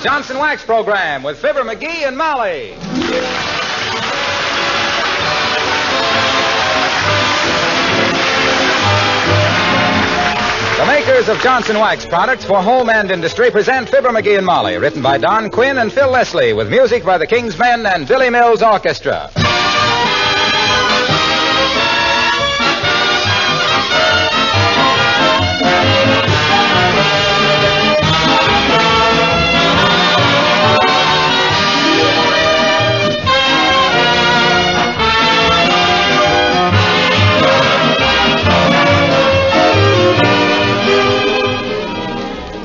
Johnson Wax Program with Fibber McGee and Molly. The makers of Johnson Wax products for home and industry present Fibber McGee and Molly, written by Don Quinn and Phil Leslie, with music by the King's Men and Billy Mills Orchestra.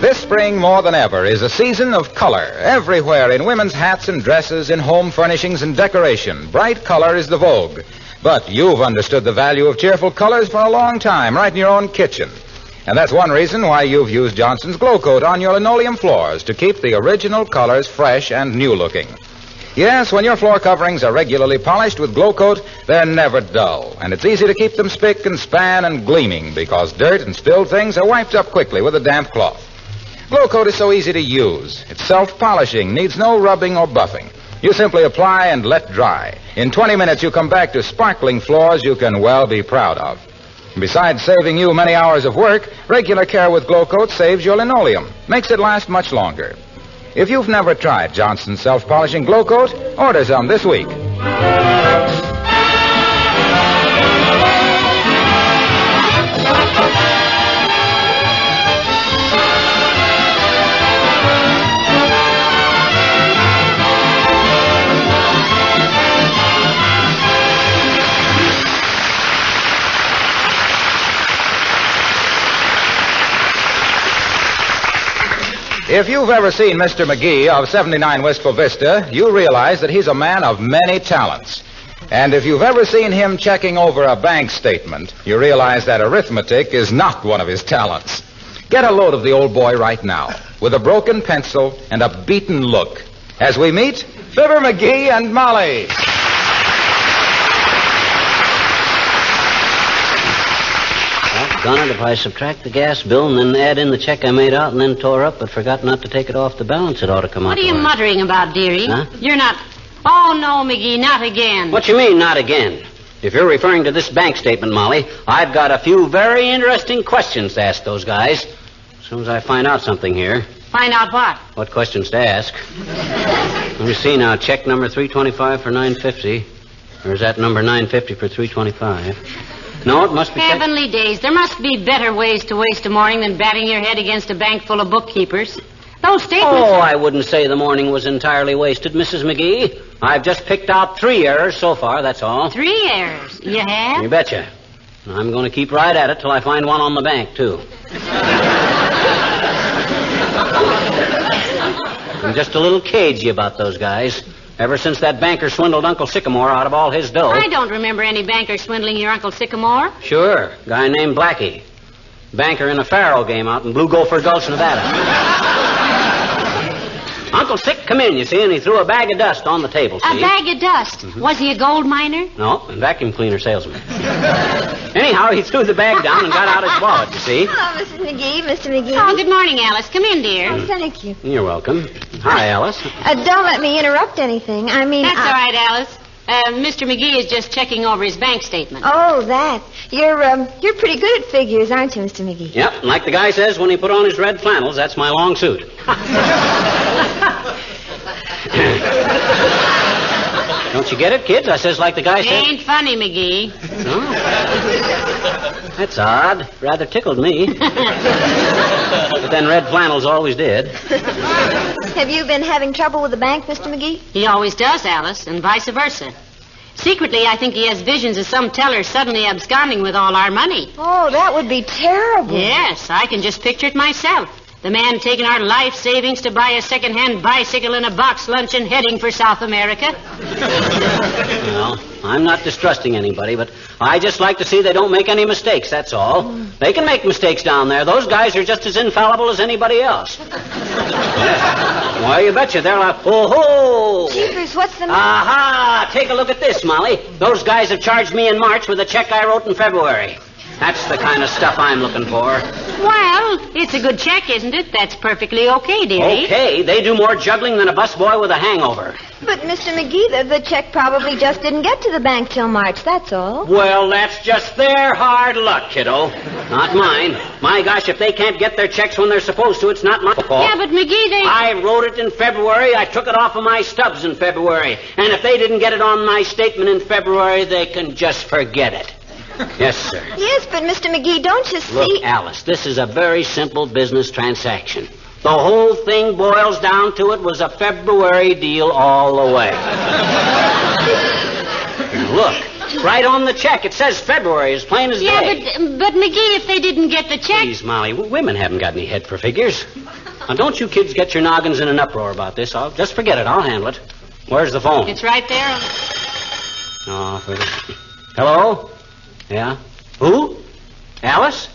This spring, more than ever, is a season of color. Everywhere, in women's hats and dresses, in home furnishings and decoration, bright color is the vogue. But you've understood the value of cheerful colors for a long time, right in your own kitchen. And that's one reason why you've used Johnson's Glow Coat on your linoleum floors to keep the original colors fresh and new-looking. Yes, when your floor coverings are regularly polished with Glow Coat, they're never dull. And it's easy to keep them spick and span and gleaming because dirt and spilled things are wiped up quickly with a damp cloth. Glow Coat is so easy to use. It's self-polishing, needs no rubbing or buffing. You simply apply and let dry. In 20 minutes, you come back to sparkling floors you can well be proud of. Besides saving you many hours of work, regular care with Glow Coat saves your linoleum, makes it last much longer. If you've never tried Johnson's self-polishing Glow Coat, order some this week. If you've ever seen Mr. McGee of 79 Wistful Vista, you realize that he's a man of many talents. And if you've ever seen him checking over a bank statement, you realize that arithmetic is not one of his talents. Get a load of the old boy right now, with a broken pencil and a beaten look, as we meet Fibber McGee and Molly. Doggone it, if I subtract the gas bill and then add in the check I made out and then tore up but forgot not to take it off the balance, it ought to come out. What are you muttering about, dearie? Huh? You're not... Oh, no, McGee, not again. What you mean, not again? If you're referring to this bank statement, Molly, I've got a few very interesting questions to ask those guys. As soon as I find out something here. Find out what? What questions to ask. Let me see now. Check number 325 for $9.50. Or is that number 950 for $325? No, it must be... Heavenly days. There must be better ways to waste a morning than batting your head against a bank full of bookkeepers. Those statements... Oh, I wouldn't say the morning was entirely wasted, Mrs. McGee. I've just picked out 3 errors so far, that's all. 3 errors? You have? You betcha. I'm going to keep right at it till I find one on the bank, too. I'm just a little cagey about those guys. Ever since that banker swindled Uncle Sycamore out of all his dough. I don't remember any banker swindling your Uncle Sycamore. Sure. Guy named Blackie. Banker in a faro game out in Blue Gopher Gulch, Nevada. Uncle Sick come in, you see, and he threw a bag of dust on the table, see? A bag of dust? Mm-hmm. Was he a gold miner? No, a vacuum cleaner salesman. Anyhow, he threw the bag down and got out his wallet, you see. Oh, Mrs. McGee, Mr. McGee. Oh, good morning, Alice. Come in, dear. Oh, thank you. You're welcome. Hi, Alice. Don't let me interrupt anything. I mean... That's all right, Alice. Mr. McGee is just checking over his bank statement. Oh, that. You're pretty good at figures, aren't you, Mr. McGee? Yep, and like the guy says when he put on his red flannels, that's my long suit. Don't you get it, kids? I says like the guy says... Ain't funny, McGee. Oh. That's odd. Rather tickled me. But then red flannels always did. Have you been having trouble with the bank, Mr. McGee? He always does, Alice, and vice versa. Secretly, I think he has visions of some teller suddenly absconding with all our money. Oh, that would be terrible. Yes, I can just picture it myself. The man taking our life savings to buy a second-hand bicycle and a box lunch and heading for South America. Well, I'm not distrusting anybody, but I just like to see they don't make any mistakes, that's all. They can make mistakes down there. Those guys are just as infallible as anybody else. Why, you betcha. They're like, oh-ho! Jeepers, what's the matter? Aha! Take a look at this, Molly. Those guys have charged me in March with a check I wrote in February. That's the kind of stuff I'm looking for. Well, it's a good check, isn't it? That's perfectly okay, dearie. Okay, they do more juggling than a busboy with a hangover. But, Mr. McGee, the check probably just didn't get to the bank till March, that's all. Well, that's just their hard luck, kiddo. Not mine. My gosh, if they can't get their checks when they're supposed to, it's not my fault. Yeah, but McGee, they... I wrote it in February. I took it off of my stubs in February. And if they didn't get it on my statement in February, they can just forget it. Yes, sir. Yes, but, Mr. McGee, don't you see... Look, Alice, this is a very simple business transaction. The whole thing boils down to it was a February deal all the way. Look, right on the check, it says February, as plain as day. Yeah, but McGee, if they didn't get the check... Please, Molly, women haven't got any head for figures. Now, don't you kids get your noggins in an uproar about this. Just forget it. I'll handle it. Where's the phone? It's right there. Oh, hello? Yeah? Who? Alice?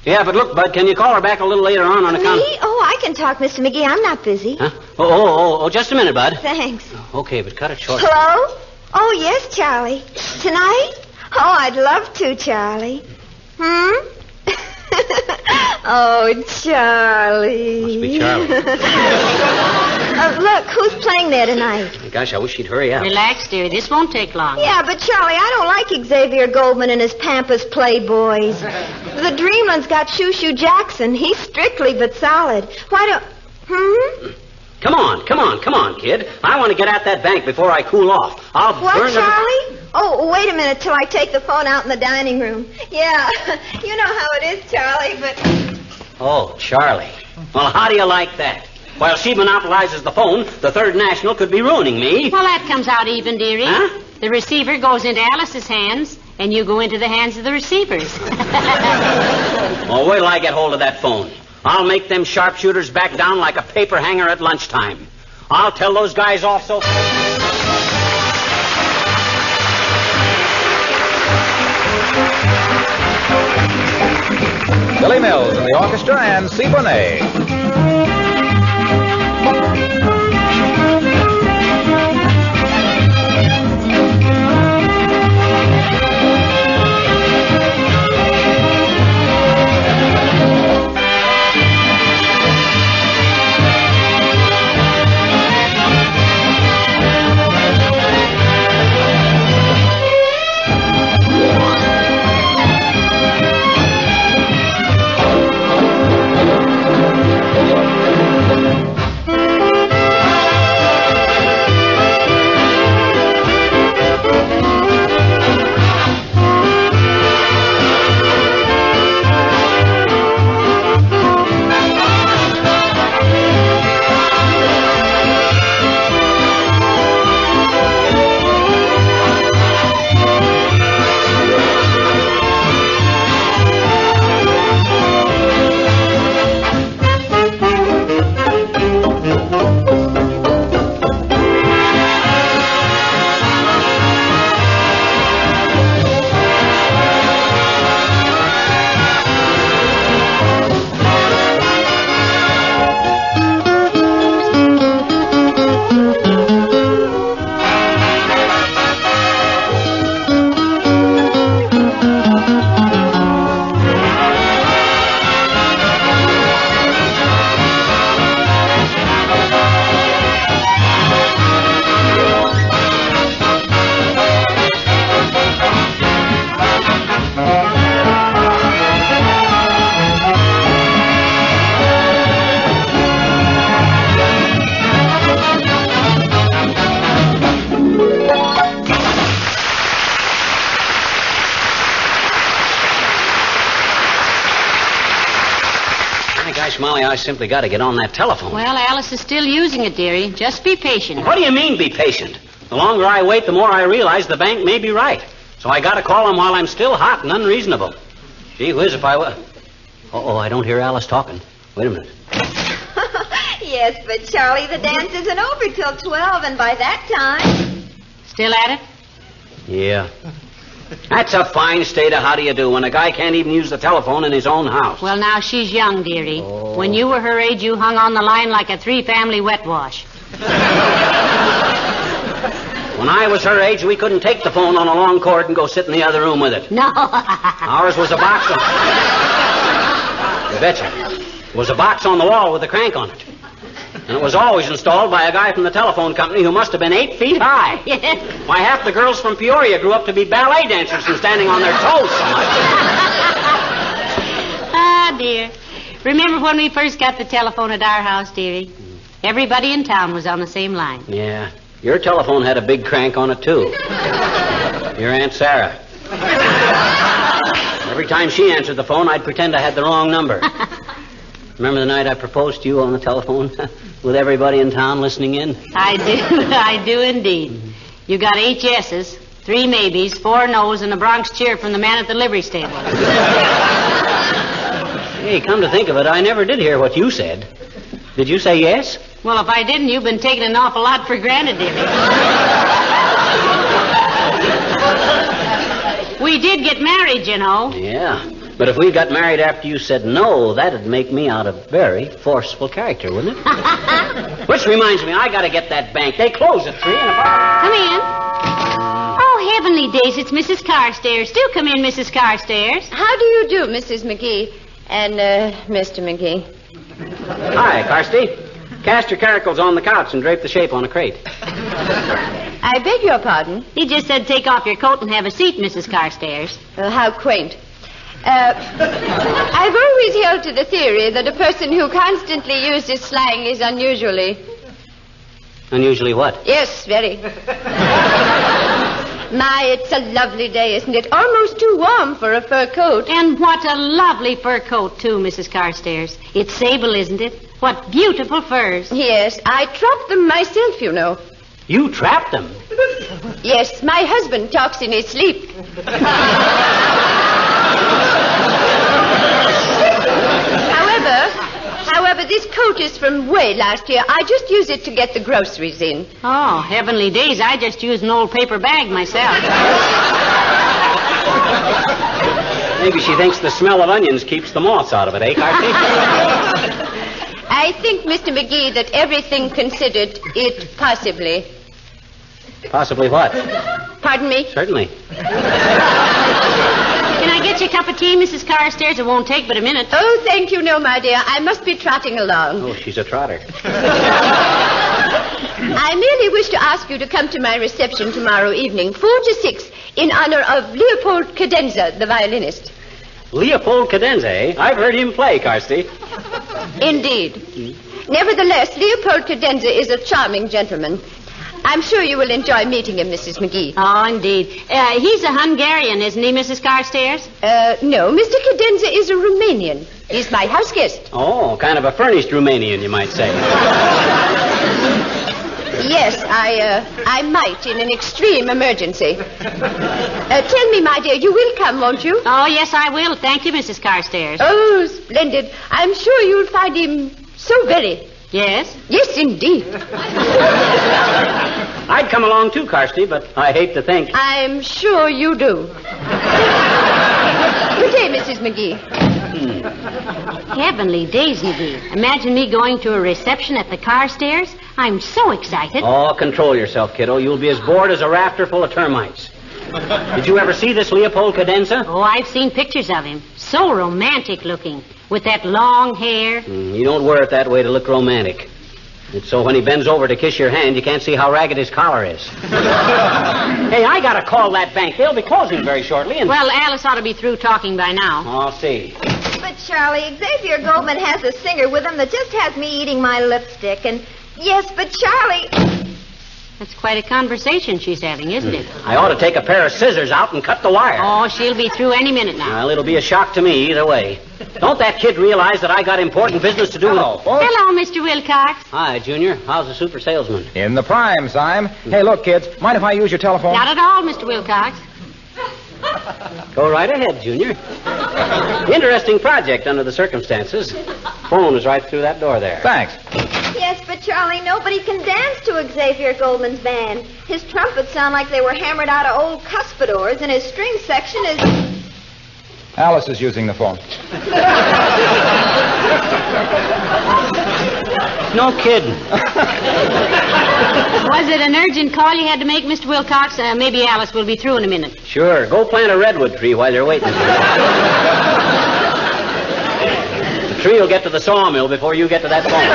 Yeah, but look, Bud, can you call her back a little later on account... Me? Oh, I can talk, Mr. McGee. I'm not busy. Huh? Oh, just a minute, Bud. Thanks. Okay, but cut it short. Hello? Oh, yes, Charlie. Tonight? Oh, I'd love to, Charlie. Oh, Charlie. Must be Charlie. Look, who's playing there tonight? Gosh, I wish she'd hurry up. Relax, dearie. This won't take long. Yeah, but Charlie, I don't like Xavier Goldman and his Pampas Playboys. The Dreamland's got Shoo Jackson. He's strictly but solid. Why don't... Come on, kid. I want to get at that bank before I cool off. I'll What, burn Charlie? Oh, wait a minute till I take the phone out in the dining room. Yeah, you know how it is, Charlie, but... Oh, Charlie. Well, how do you like that? While she monopolizes the phone, the Third National could be ruining me. Well, that comes out even, dearie. Huh? The receiver goes into Alice's hands, and you go into the hands of the receivers. Oh, wait till I get hold of that phone. I'll make them sharpshooters back down like a paper hanger at lunchtime. I'll tell those guys off so... Billy Mills and the orchestra and C. Bonet. Molly, I simply got to get on that telephone. Well, Alice is still using it, dearie. Just be patient. What do you mean, be patient? The longer I wait, the more I realize the bank may be right. So I got to call them while I'm still hot and unreasonable. Gee whiz, if I were... Uh-oh, I don't hear Alice talking. Wait a minute. Yes, but, Charlie, the dance isn't over till 12, and by that time... Still at it? Yeah. That's a fine state of how do you do when a guy can't even use the telephone in his own house. Well, now, she's young, dearie. Oh. When you were her age, you hung on the line like a three-family wet wash. When I was her age, we couldn't take the phone on a long cord and go sit in the other room with it. No. Ours was a box of... betcha. It was a box on the wall with a crank on it. And it was always installed by a guy from the telephone company who must have been 8 feet high. Why, half the girls from Peoria grew up to be ballet dancers from standing on their toes so much. Ah, dear. Remember when we first got the telephone at our house, dearie? Everybody in town was on the same line. Yeah. Your telephone had a big crank on it, too. Your Aunt Sarah. Every time she answered the phone, I'd pretend I had the wrong number. Remember the night I proposed to you on the telephone with everybody in town listening in? I do indeed. You got 8 yeses, 3 maybes, 4 no's, and a Bronx cheer from the man at the livery stable. Hey, come to think of it, I never did hear what you said. Did you say yes? Well, if I didn't, you've been taking an awful lot for granted, dearie. We did get married, you know. Yeah. But if we got married after you said no, that'd make me out a very forceful character, wouldn't it? Which reminds me, I gotta get that bank. They close at 3 and if I... Come in. Oh, heavenly days, it's Mrs. Carstairs. Do come in, Mrs. Carstairs. How do you do, Mrs. McGee? And, Mr. McGee. Hi, Carsty. Cast your caracals on the couch and drape the shape on a crate. I beg your pardon? He just said take off your coat and have a seat, Mrs. Carstairs. How quaint. I've always held to the theory that a person who constantly uses slang is unusually... Unusually what? Yes, very. My, it's a lovely day, isn't it? Almost too warm for a fur coat. And what a lovely fur coat, too, Mrs. Carstairs. It's sable, isn't it? What beautiful furs. Yes, I trapped them myself, you know. You trapped them? Yes, my husband talks in his sleep. However, this coat is from way last year. I just use it to get the groceries in. Oh, heavenly days. I just use an old paper bag myself. Maybe she thinks the smell of onions keeps the moths out of it, eh, Carsty? I think, Mr. McGee, that everything considered, it possibly... Possibly what? Pardon me? Certainly. Can I get you a cup of tea, Mrs. Carstairs? It won't take but a minute. Oh, thank you, no, my dear. I must be trotting along. Oh, she's a trotter. I merely wish to ask you to come to my reception tomorrow evening, 4 to 6, in honor of Leopold Cadenza, the violinist. Leopold Cadenza, eh? I've heard him play, Carsty. Indeed. Nevertheless, Leopold Cadenza is a charming gentleman. I'm sure you will enjoy meeting him, Mrs. McGee. Oh, indeed. He's a Hungarian, isn't he, Mrs. Carstairs? No. Mr. Cadenza is a Romanian. He's my house guest. Oh, kind of a furnished Romanian, you might say. Yes, I might in an extreme emergency. Tell me, my dear, you will come, won't you? Oh, yes, I will. Thank you, Mrs. Carstairs. Oh, splendid. I'm sure you'll find him so very... Yes? Yes, indeed. I'd come along too, Carsty, but I hate to think. I'm sure you do. Good day, Mrs. McGee. Heavenly days, McGee. Imagine me going to a reception at the Carstairs. I'm so excited. Oh, control yourself, kiddo. You'll be as bored as a rafter full of termites. Did you ever see this Leopold Cadenza? Oh, I've seen pictures of him. So romantic looking. With that long hair. You don't wear it that way to look romantic. It's so when he bends over to kiss your hand, you can't see how ragged his collar is. Hey, I gotta call that bank. They'll be closing very shortly. And... Well, Alice ought to be through talking by now. I'll see. But, Charlie, Xavier Goldman has a singer with him that just has me eating my lipstick. And, yes, but, Charlie... That's quite a conversation she's having, isn't it? I ought to take a pair of scissors out and cut the wire. Oh, she'll be through any minute now. Well, it'll be a shock to me either way. Don't that kid realize that I got important business to do? Hello, folks. Hello, Mr. Wilcox. Hi, Junior. How's the super salesman? In the prime, Sime. Hey, look, kids. Mind if I use your telephone? Not at all, Mr. Wilcox. Go right ahead, Junior. Interesting project under the circumstances. Phone is right through that door there. Thanks. Yes, but, Charlie, nobody can dance to Xavier Goldman's band. His trumpets sound like they were hammered out of old cuspidors, and his string section is... Alice is using the phone. No kidding. Was it an urgent call you had to make, Mr. Wilcox? Maybe Alice will be through in a minute. Sure. Go plant a redwood tree while they're waiting. tree will get to the sawmill before you get to that phone.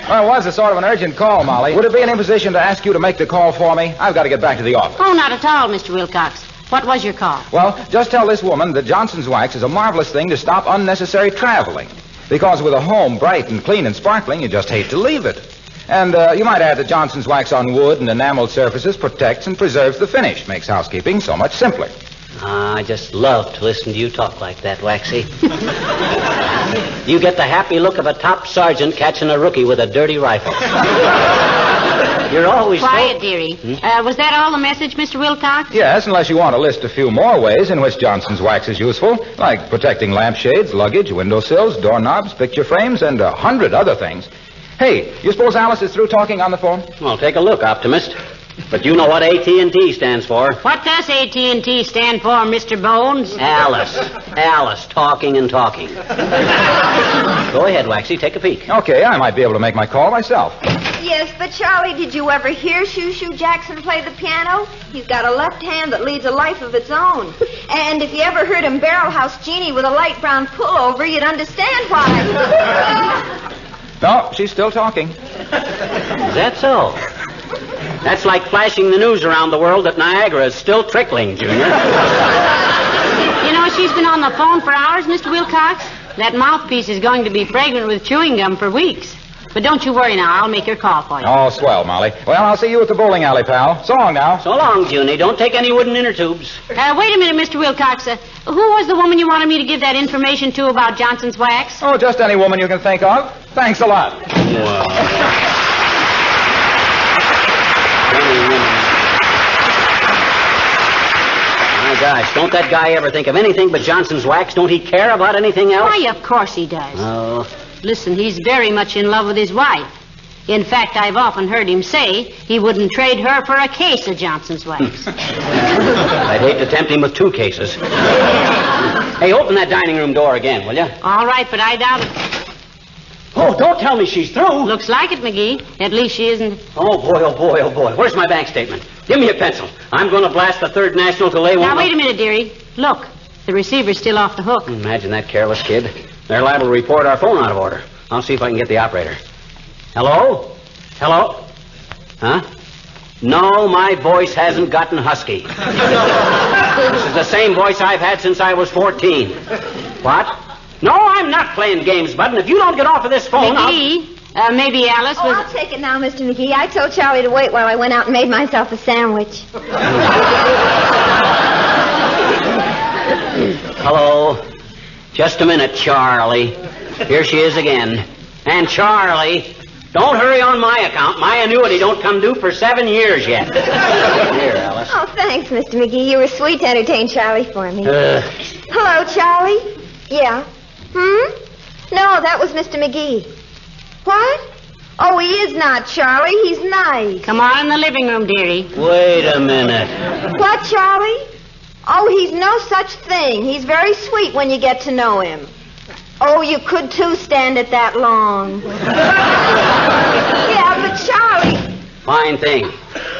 Well, it was a sort of an urgent call, Molly. Would it be an imposition to ask you to make the call for me? I've got to get back to the office. Oh, not at all, Mr. Wilcox. What was your call? Well, just tell this woman that Johnson's Wax is a marvelous thing to stop unnecessary traveling. Because with a home bright and clean and sparkling, you just hate to leave it. And you might add that Johnson's Wax on wood and enameled surfaces protects and preserves the finish. Makes housekeeping so much simpler. I just love to listen to you talk like that, Waxy. You get the happy look of a top sergeant catching a rookie with a dirty rifle. You're always quiet, dearie. Was that all the message, Mr. Wilcox? Yes, unless you want to list a few more ways in which Johnson's Wax is useful, like protecting lampshades, luggage, windowsills, doorknobs, picture frames, and 100 other things. Hey, you suppose Alice is through talking on the phone? Well, take a look, optimist. But you know what AT&T stands for. What does AT&T stand for, Mr. Bones? Alice. Alice, talking and talking. Go ahead, Waxy, take a peek. Okay, I might be able to make my call myself. Yes, but Charlie, did you ever hear Shoo Shoo Jackson play the piano? He's got a left hand that leads a life of its own. And if you ever heard him barrel house Jeannie with a light brown pullover, you'd understand why. No, she's still talking. Is that so? That's like flashing the news around the world that Niagara is still trickling, Junior. You know, she's been on the phone for hours, Mr. Wilcox. That mouthpiece is going to be fragrant with chewing gum for weeks. But don't you worry now. I'll make your call for you. Oh, swell, Molly. Well, I'll see you at the bowling alley, pal. So long now. So long, Junie. Don't take any wooden inner tubes. Wait a minute, Mr. Wilcox. Who was the woman you wanted me to give that information to about Johnson's Wax? Oh, just any woman you can think of. Thanks a lot. Wow. My gosh, don't that guy ever think of anything but Johnson's Wax? Don't he care about anything else? Why, of course he does. Oh. Listen, he's very much in love with his wife. In fact, I've often heard him say he wouldn't trade her for a case of Johnson's Wax. I'd hate to tempt him with 2 cases. Hey, open that dining room door again, will you? All right, but I doubt it. Oh, don't tell me she's through. Looks like it, McGee. At least she isn't. Oh, boy, oh, boy, oh, boy. Where's my bank statement? Give me a pencil. I'm going to blast the Third National till they won't... Now, wait a minute, dearie. Look, the receiver's still off the hook. Imagine that careless kid. They're liable to report our phone out of order. I'll see if I can get the operator. Hello? Hello? Huh? No, my voice hasn't gotten husky. This is the same voice I've had since I was 14. What? No, I'm not playing games, Bud, and if you don't get off of this phone, McGee, maybe Alice was... I'll take it now, Mr. McGee. I told Charlie to wait while I went out and made myself a sandwich. Hello? Just a minute, Charlie. Here she is again. And Charlie, don't hurry on my account. My annuity don't come due for 7 years yet. Here, Alice. Oh, thanks, Mr. McGee. You were sweet to entertain Charlie for me. Hello, Charlie? Yeah. No, that was Mr. McGee. What? Oh, he is not, Charlie. He's nice. Come on in the living room, dearie. Wait a minute. What, Charlie? Oh, he's no such thing. He's very sweet when you get to know him. Oh, you could, too, stand it that long. Yeah, but Charlie... Fine thing.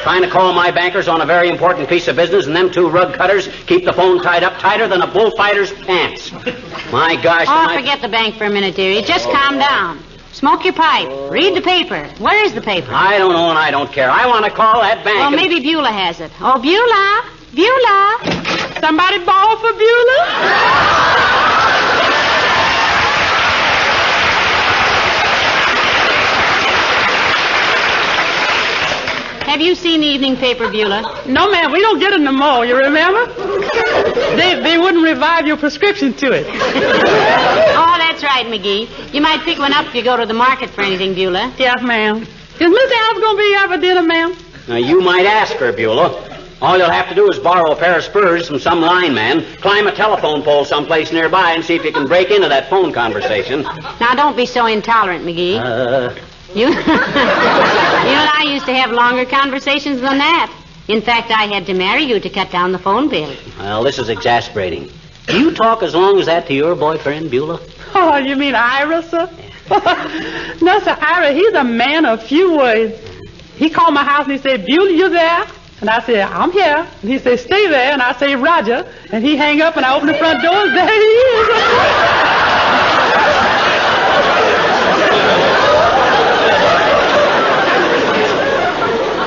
Trying to call my bankers on a very important piece of business, and them 2 rug cutters keep the phone tied up tighter than a bullfighter's pants. My gosh. Forget the bank for a minute, dearie. Just calm down. Smoke your pipe. Read the paper. Where is the paper? I don't know, and I don't care. I want to call that bank. Well, maybe Beulah has it. Oh, Beulah. Beulah. Somebody ball for Beulah? Have you seen the evening paper, Beulah? No, ma'am. We don't get it no more, you remember? They wouldn't revive your prescription to it. Oh, that's right, McGee. You might pick one up if you go to the market for anything, Beulah. Yes, ma'am. Is Miss Alice going to be here for dinner, ma'am? Now, you might ask her, Beulah. All you'll have to do is borrow a pair of spurs from some lineman, climb a telephone pole someplace nearby, and see if you can break into that phone conversation. Now, don't be so intolerant, McGee. You and I used to have longer conversations than that. In fact, I had to marry you to cut down the phone bill. Well, this is exasperating. Do you talk as long as that to your boyfriend, Beulah? Oh, you mean Ira, sir? No, sir, Ira, he's a man of few words. He called my house and he said, Beulah, you there? And I say, I'm here. And he say, stay there. And I say, Roger. And he hang up, and I open the front door, and there he is.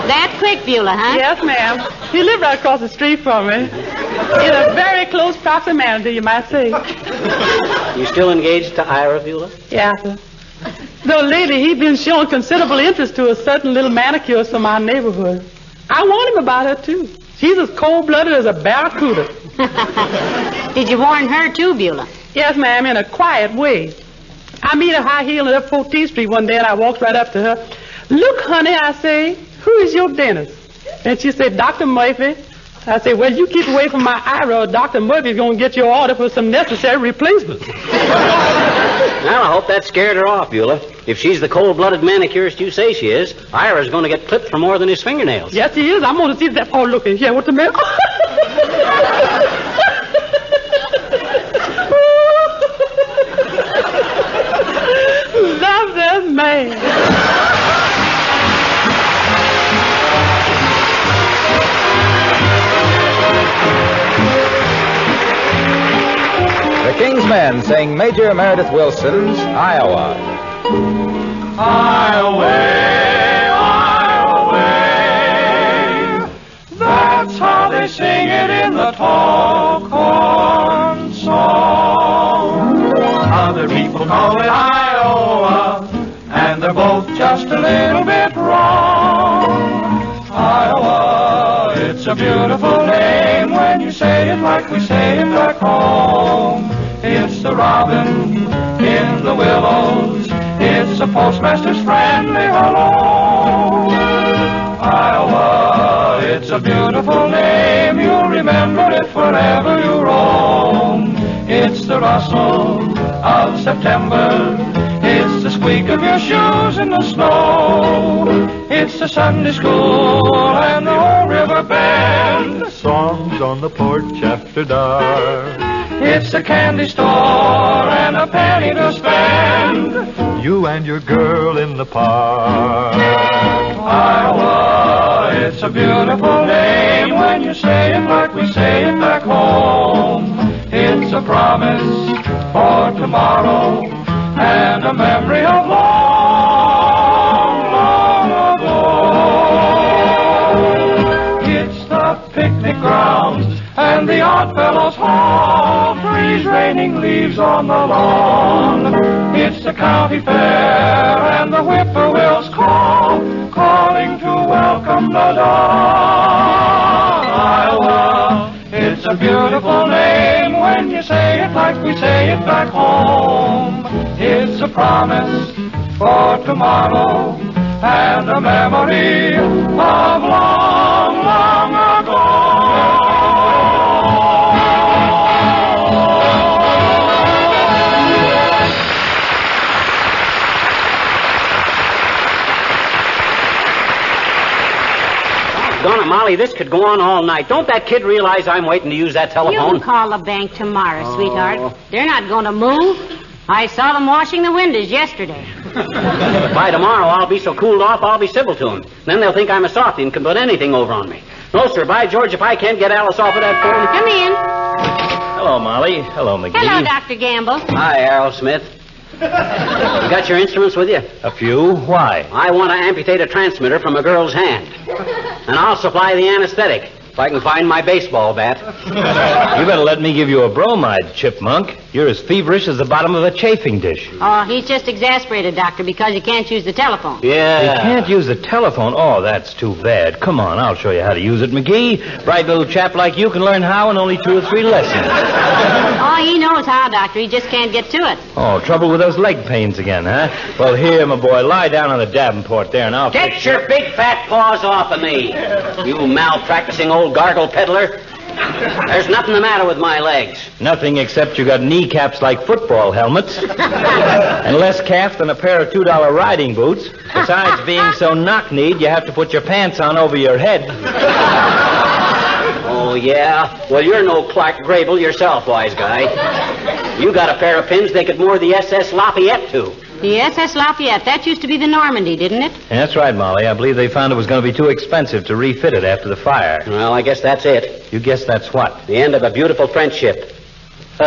That quick, Beulah, huh? Yes, ma'am. He lived right across the street from me. In a very close proximity, you might say. You still engaged to Ira, Beulah? Yeah, sir. Though lately he's been showing considerable interest to a certain little manicurist from our neighborhood. I warned him about her, too. She's as cold-blooded as a barracuda. Did you warn her, too, Beulah? Yes, ma'am, in a quiet way. I meet her high-heeled up 14th Street one day, and I walked right up to her. Look, honey, I say, who is your dentist? And she said, Dr. Murphy. I said, well, you keep away from my Ira, or Dr. Murphy's going to get your order for some necessary replacements. Well, I hope that scared her off, Beulah. If she's the cold-blooded manicurist you say she is, Ira's going to get clipped for more than his fingernails. Yes, he is. I'm going to see that. Oh, look at here. What's the matter? Love that man. The King's Men sing Major Meredith Wilson's Iowa. Iowa, Iowa, that's how they sing it in the tall corn song. Other people call it Iowa, and they're both just a little bit wrong. Iowa, it's a beautiful name when you say it like we say it back home. It's the robin in the willows. It's the postmaster's friendly hello. Iowa, it's a beautiful name. You'll remember it wherever you roam. It's the rustle of September. It's the squeak of your shoes in the snow. It's the Sunday school and the old river bend. The songs on the porch after dark. It's the candy store and a penny to spend. You and your girl in the park. Iowa, it's a beautiful name when you say it like we say it back home. It's a promise for tomorrow and a memory of long, long ago. It's the picnic grounds and the odd fellows' hall, trees raining leaves on the lawn. It's the county fair and the whippoorwills call, calling to welcome the dawn. Iowa, it's a beautiful name when you say it like we say it back home. It's a promise for tomorrow and a memory of long, long ago. Donna, Molly, this could go on all night. Don't that kid realize I'm waiting to use that telephone? You call the bank tomorrow, sweetheart. They're not going to move. I saw them washing the windows yesterday. By tomorrow, I'll be so cooled off, I'll be civil to them. Then they'll think I'm a softy and can put anything over on me. No, sir, by George, if I can't get Alice off of that phone... Come in. Hello, Molly. Hello, McGee. Hello, Dr. Gamble. Hi, Errol Smith. You got your instruments with you? A few. Why? I want to amputate a transmitter from a girl's hand. And I'll supply the anesthetic, if I can find my baseball bat. You better let me give you a bromide, Chipmunk. You're as feverish as the bottom of a chafing dish. Oh, he's just exasperated, Doctor, because he can't use the telephone. Yeah. You can't use the telephone? Oh, that's too bad. Come on, I'll show you how to use it, McGee. Bright little chap like you can learn how in only 2 or 3 lessons. Oh, he knows how, Doctor. He just can't get to it. Oh, trouble with those leg pains again, huh? Well, here, my boy, lie down on the Davenport there, and I'll... Get your big fat paws off of me, you malpracticing old gargle peddler. There's nothing the matter with my legs. Nothing except you got kneecaps like football helmets. And less calf than a pair of $2 riding boots. Besides being so knock-kneed, you have to put your pants on over your head. Oh, yeah? Well, you're no Clark Grable yourself, wise guy. You got a pair of pins they could moor the SS Lafayette to. The SS Lafayette. That used to be the Normandy, didn't it? Yeah, that's right, Molly. I believe they found it was going to be too expensive to refit it after the fire. Well, I guess that's it. You guess that's what? The end of a beautiful friendship. You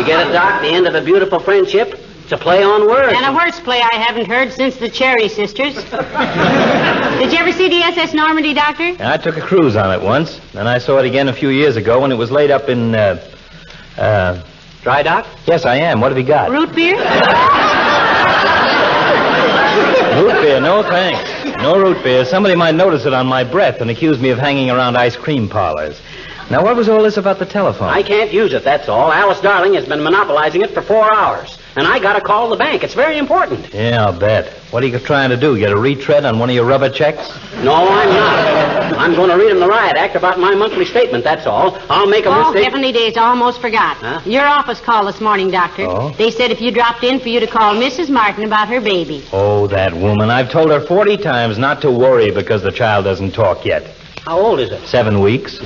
get it, Doc? The end of a beautiful friendship? It's a play on words. And a worse play I haven't heard since the Cherry Sisters. Did you ever see the SS Normandy, Doctor? Yeah, I took a cruise on it once. Then I saw it again a few years ago when it was laid up in, Dry Dock? Yes, I am. What have you got? Root beer? Root beer, no thanks. No root beer. Somebody might notice it on my breath and accuse me of hanging around ice cream parlors. Now, what was all this about the telephone? I can't use it, that's all. Alice Darling has been monopolizing it for 4 hours. And I got to call the bank. It's very important. Yeah, I'll bet. What are you trying to do? Get a retread on one of your rubber checks? No, I'm not. I'm going to read him the riot act about my monthly statement, that's all. I'll make a Oh, mistake. heavenly days, almost forgot. Huh? Your office called this morning, Doctor. Oh? They said if you dropped in for you to call Mrs. Martin about her baby. Oh, that woman. I've told her 40 times not to worry because the child doesn't talk yet. How old is it? 7 weeks. So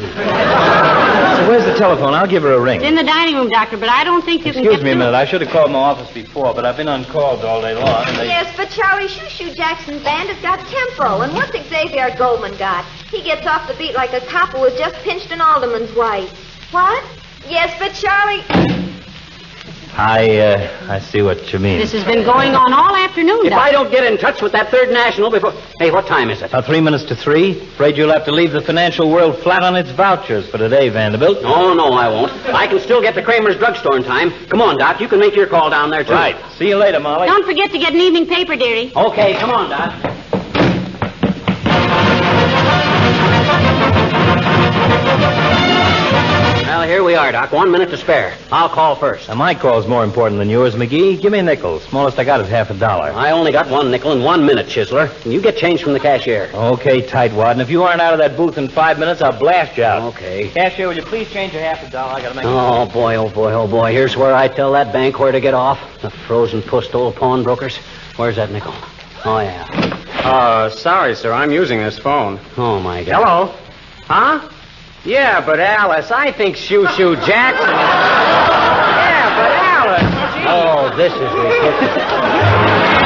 where's the telephone? I'll give her a ring. It's in the dining room, Doctor, but I don't think you can Excuse get me a through. minute. I should have called my office before, but I've been on calls all day long. And Yes, but Charlie, Shoo Jackson's band has got tempo. And what's Xavier Goldman got? He gets off the beat like a cop who has just pinched an alderman's wife. What? Yes, but Charlie... I see what you mean. This has been going on all afternoon, If Doctor. I don't get in touch with that Third National before... Hey, what time is it? 3 minutes to 3. Afraid you'll have to leave the financial world flat on its vouchers for today, Vanderbilt. Oh, no, I won't. I can still get to Kramer's drugstore in time. Come on, Doc. You can make your call down there, too. Right. See you later, Molly. Don't forget to get an evening paper, dearie. Okay, come on, Doc. Well, here we are, Doc. 1 minute to spare. I'll call first. Now, my call's more important than yours, McGee. Give me a nickel. Smallest I got is $50. I only got 1 nickel in 1 minute, Chisler. And you get change from the cashier. Okay, tightwad. And if you aren't out of that booth in 5 minutes, I'll blast you out. Okay. Cashier, will you please change your $50? I gotta make Oh, boy, oh, boy, oh, boy. Here's where I tell that bank where to get off. The frozen pussed old pawnbrokers. Where's that nickel? Oh, yeah. Sorry, sir. I'm using this phone. Oh, my God. Hello? Huh? Yeah, but Alice, I think Shoo Jackson. Yeah, but Alice. Gee. Oh, this is ridiculous.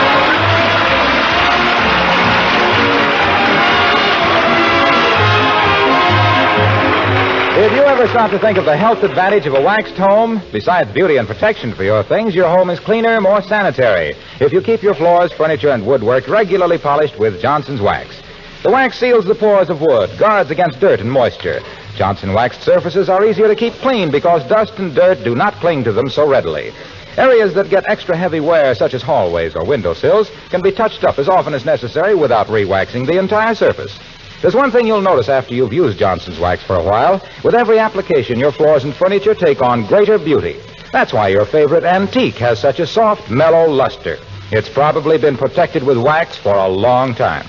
If you ever stop to think of the health advantage of a waxed home, besides beauty and protection for your things, your home is cleaner, more sanitary. If you keep your floors, furniture, and woodwork regularly polished with Johnson's Wax. The wax seals the pores of wood, guards against dirt and moisture. Johnson waxed surfaces are easier to keep clean because dust and dirt do not cling to them so readily. Areas that get extra heavy wear, such as hallways or windowsills, can be touched up as often as necessary without re-waxing the entire surface. There's one thing you'll notice after you've used Johnson's Wax for a while. With every application, your floors and furniture take on greater beauty. That's why your favorite antique has such a soft, mellow luster. It's probably been protected with wax for a long time.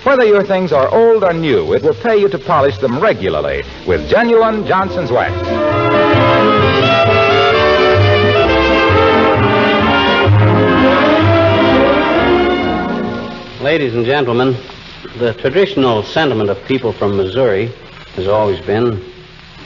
Whether your things are old or new, it will pay you to polish them regularly with genuine Johnson's Wax. Ladies and gentlemen, the traditional sentiment of people from Missouri has always been,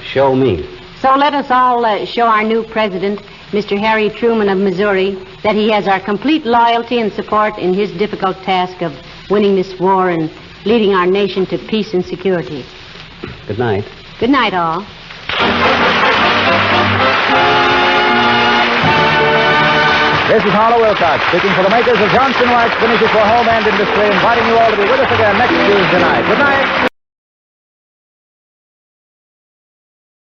show me. So let us all show our new president, Mr. Harry Truman of Missouri, that he has our complete loyalty and support in his difficult task of winning this war and leading our nation to peace and security. Good night. Good night, all. This is Harlow Wilcox, speaking for the makers of Johnson Wax Finishes for Home and Industry, inviting you all to be with us again next Tuesday night. Good night.